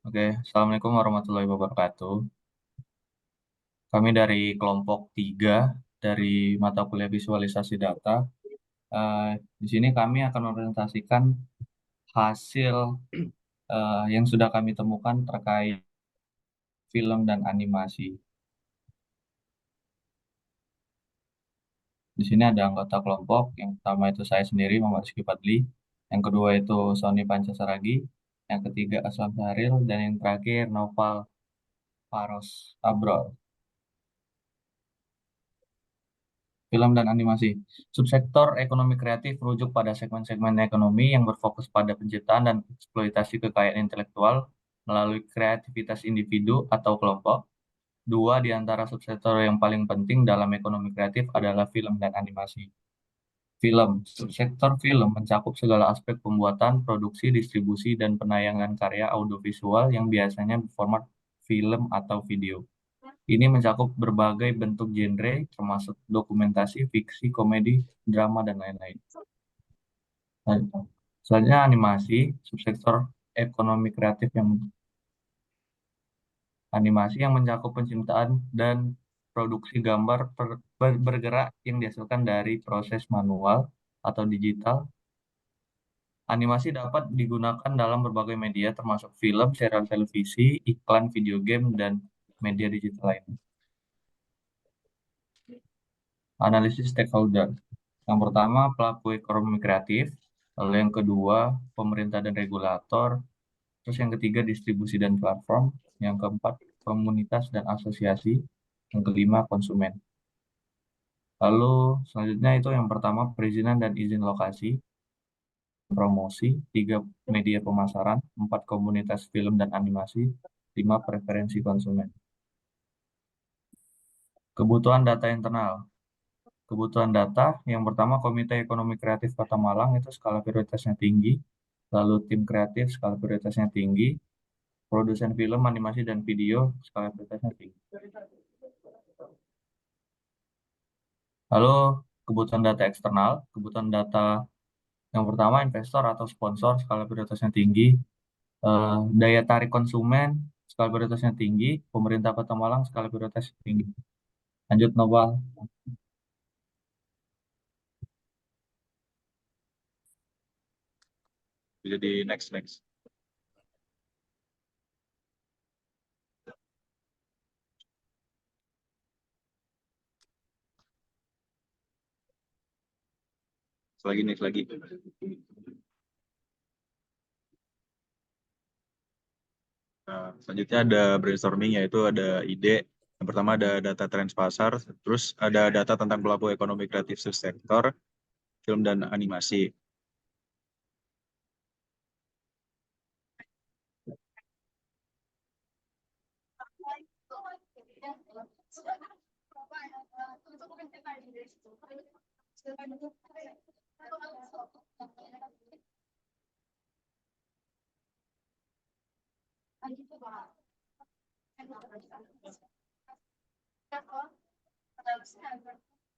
Oke, Assalamualaikum warahmatullahi wabarakatuh. Kami dari kelompok 3 dari mata kuliah visualisasi data. Eh, di sini kami akan mempresentasikan hasil yang sudah kami temukan terkait film dan animasi. Di sini ada anggota kelompok. Yang pertama itu saya sendiri, Muhammad Rizky Fadli. Yang kedua itu Sony Pancasaragi. Yang ketiga Aslam Sahril. Dan yang terakhir Noval Faros Abrol. Film dan animasi. Subsektor ekonomi kreatif merujuk pada segmen-segmen ekonomi yang berfokus pada penciptaan dan eksploitasi kekayaan intelektual melalui kreativitas individu atau kelompok. Dua di antara subsektor yang paling penting dalam ekonomi kreatif adalah film dan animasi. Film. Subsektor film mencakup segala aspek pembuatan, produksi, distribusi, dan penayangan karya audiovisual yang biasanya berformat film atau video. Ini mencakup berbagai bentuk genre, termasuk dokumentasi, fiksi, komedi, drama, dan lain-lain. Nah, selanjutnya animasi, subsektor ekonomi kreatif yang animasi yang mencakup penciptaan dan produksi gambar bergerak yang dihasilkan dari proses manual atau digital. Animasi dapat digunakan dalam berbagai media, termasuk film, serial televisi, iklan, video game, dan media digital lainnya. Analisis stakeholder. Yang pertama, pelaku ekonomi kreatif. Lalu yang kedua, pemerintah dan regulator. Terus yang ketiga, distribusi dan platform. Yang keempat, komunitas dan asosiasi. Yang kelima, konsumen. Lalu selanjutnya itu yang pertama, perizinan dan izin lokasi. Promosi. Tiga, media pemasaran. Empat, komunitas film dan animasi. Lima, preferensi konsumen. Kebutuhan data internal. Kebutuhan data, yang pertama Komite Ekonomi Kreatif Kota Malang itu skala prioritasnya tinggi, lalu tim kreatif skala prioritasnya tinggi, produsen film, animasi, dan video skala prioritasnya tinggi. Lalu kebutuhan data eksternal, kebutuhan data yang pertama investor atau sponsor skala prioritasnya tinggi, daya tarik konsumen skala prioritasnya tinggi, pemerintah Kota Malang skala prioritasnya tinggi. Lanjut Nopal. Jadi next. Lagi. Nah, selanjutnya ada brainstorming, yaitu ada ide. Yang pertama ada data trends pasar, terus ada data tentang pelaku ekonomi kreatif subsektor, film dan animasi.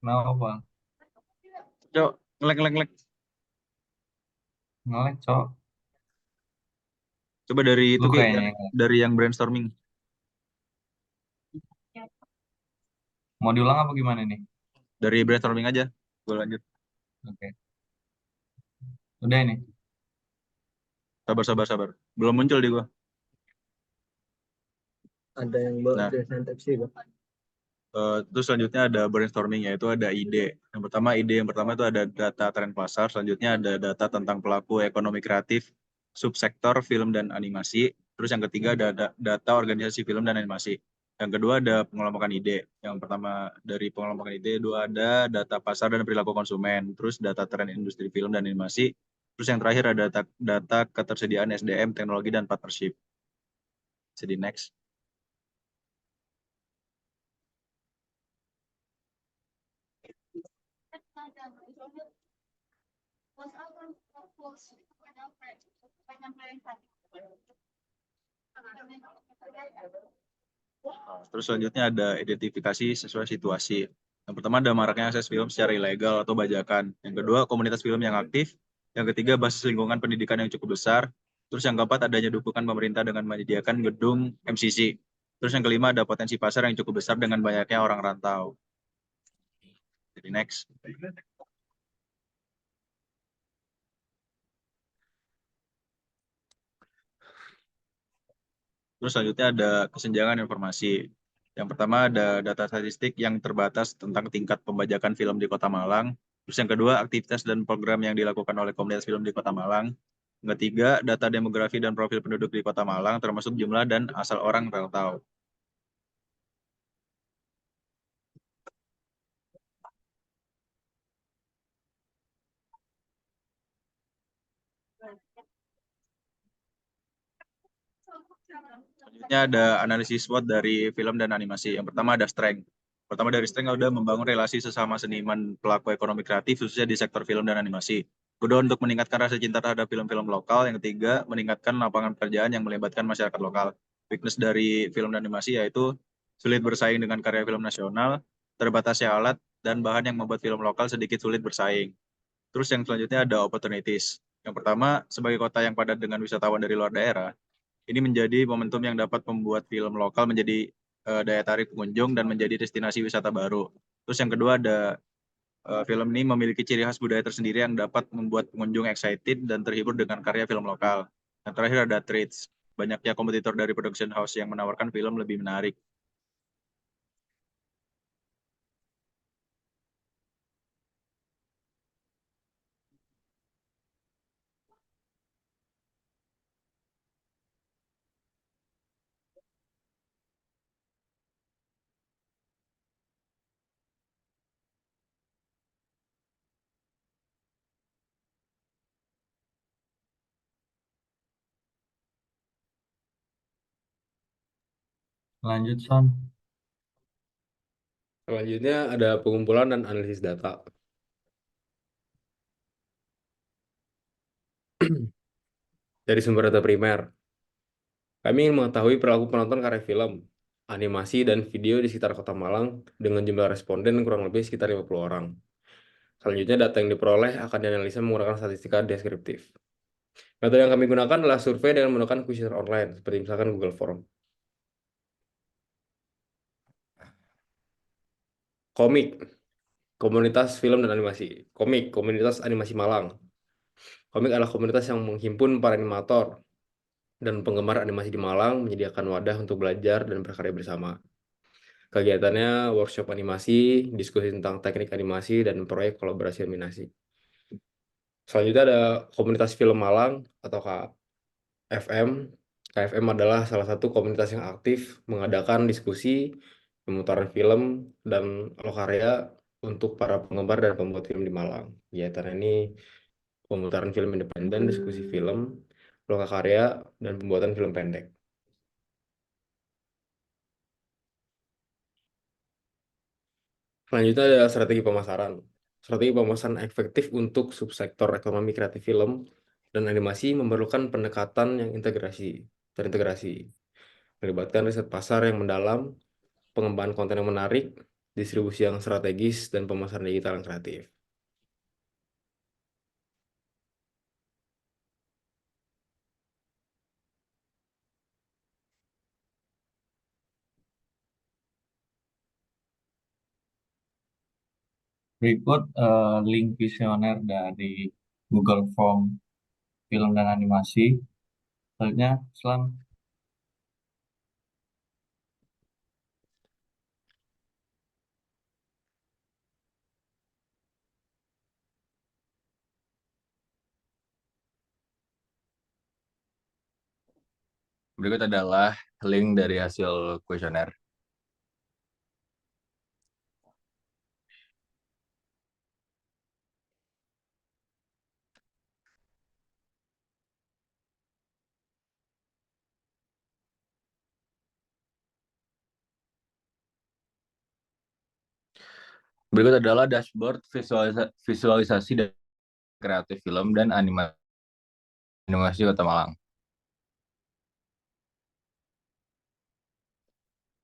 Kenapa? Cok, ngelek. Ngelek, Cok. Coba dari itu Lu kayak kayaknya dari yang brainstorming. mau diulang apa gimana nih? Dari brainstorming aja. Gue lanjut. Oke. Udah ini. Sabar. Belum muncul di gua. Ada yang bawa Nah, presentasi, Pak. terus selanjutnya ada brainstorming, yaitu ada ide. Yang pertama itu ada data tren pasar, selanjutnya ada data tentang pelaku ekonomi kreatif, subsektor film dan animasi. Terus yang ketiga ada data organisasi film dan animasi. Yang kedua ada pengelompokan ide. Yang pertama dari pengelompokan ide, dua ada data pasar dan perilaku konsumen, terus data tren industri film dan animasi. Terus yang terakhir ada data ketersediaan SDM, teknologi dan partnership. Jadi next. Terus selanjutnya ada identifikasi sesuai situasi. Yang pertama ada maraknya akses film secara ilegal atau bajakan. Yang kedua, komunitas film yang aktif. Yang ketiga, basis lingkungan pendidikan yang cukup besar. Terus yang keempat, adanya dukungan pemerintah dengan menyediakan gedung MCC. Terus yang kelima, ada potensi pasar yang cukup besar dengan banyaknya orang rantau. Jadi next. Terus selanjutnya ada kesenjangan informasi. Yang pertama ada data statistik yang terbatas tentang tingkat pembajakan film di Kota Malang. Terus yang kedua, aktivitas dan program yang dilakukan oleh komunitas film di Kota Malang. Yang ketiga, data demografi dan profil penduduk di Kota Malang, termasuk jumlah dan asal orang rantau. Selanjutnya ada analisis SWOT dari film dan animasi. Yang pertama ada strength. Pertama dari strength udah membangun relasi sesama seniman pelaku ekonomi kreatif khususnya di sektor film dan animasi. Kedua untuk meningkatkan rasa cinta terhadap film-film lokal. Yang ketiga meningkatkan lapangan pekerjaan yang melibatkan masyarakat lokal. Weakness dari film dan animasi yaitu sulit bersaing dengan karya film nasional, terbatasnya alat dan bahan yang membuat film lokal sedikit sulit bersaing. Terus yang selanjutnya ada opportunities. Yang pertama, sebagai kota yang padat dengan wisatawan dari luar daerah, ini menjadi momentum yang dapat membuat film lokal menjadi daya tarik pengunjung dan menjadi destinasi wisata baru. Terus yang kedua ada film ini memiliki ciri khas budaya tersendiri yang dapat membuat pengunjung excited dan terhibur dengan karya film lokal. Yang terakhir ada trades. Banyaknya kompetitor dari production house yang menawarkan film lebih menarik. Lanjut, Son. Selanjutnya ada pengumpulan dan analisis data. Dari sumber data primer, kami ingin mengetahui perilaku penonton karya film, animasi, dan video di sekitar Kota Malang dengan jumlah responden kurang lebih sekitar 50 orang. Selanjutnya, data yang diperoleh akan dianalisa menggunakan statistika deskriptif. Metode yang kami gunakan adalah survei dengan menggunakan kuesioner online, seperti misalkan Google Form. Komik, komunitas film dan animasi. Komik, komunitas animasi Malang. Komik adalah komunitas yang menghimpun para animator dan penggemar animasi di Malang menyediakan wadah untuk belajar dan berkarya bersama. Kegiatannya workshop animasi, diskusi tentang teknik animasi, dan proyek kolaborasi animasi. Selanjutnya ada komunitas film Malang atau KFM. KFM adalah salah satu komunitas yang aktif mengadakan diskusi, pemutaran film, dan lokarya untuk para penggemar dan pembuat film di Malang. Kegiatan ini pemutaran film independen, diskusi film, lokakarya, dan pembuatan film pendek. Selanjutnya ada strategi pemasaran. Strategi pemasaran efektif untuk subsektor ekonomi kreatif film dan animasi memerlukan pendekatan yang terintegrasi, melibatkan riset pasar yang mendalam, pengembangan konten yang menarik, distribusi yang strategis, dan pemasaran digital yang kreatif. Berikut link visioner dari Google Form film dan animasi. Selanjutnya, Islam. Berikut adalah link dari hasil kuesioner. Berikut adalah dashboard visualisasi dan kreatif film dan animasi Kota Malang.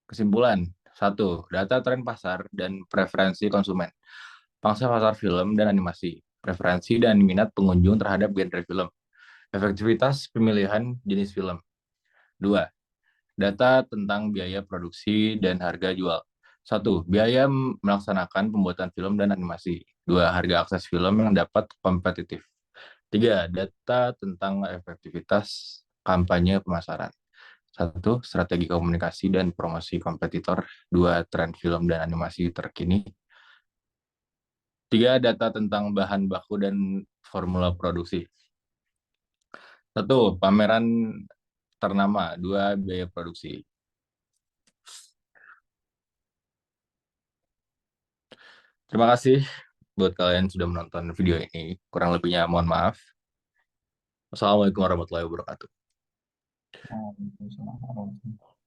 Kesimpulan, 1. Data tren pasar dan preferensi konsumen. Pangsa pasar film dan animasi. preferensi dan minat pengunjung terhadap genre film. Efektivitas pemilihan jenis film. 2. Data tentang biaya produksi dan harga jual. 1. Biaya melaksanakan pembuatan film dan animasi. 2. Harga akses film yang dapat kompetitif. 3. Data tentang efektivitas kampanye pemasaran. 1. Strategi komunikasi dan promosi kompetitor. 2. Tren film dan animasi terkini. 3. Data tentang bahan baku dan formula produksi. 1. Pameran ternama. 2. Biaya produksi. Terima kasih buat kalian sudah menonton video ini. Kurang lebihnya mohon maaf. Wassalamualaikum warahmatullahi wabarakatuh. Waalaikumsalam warahmatullahi wabarakatuh.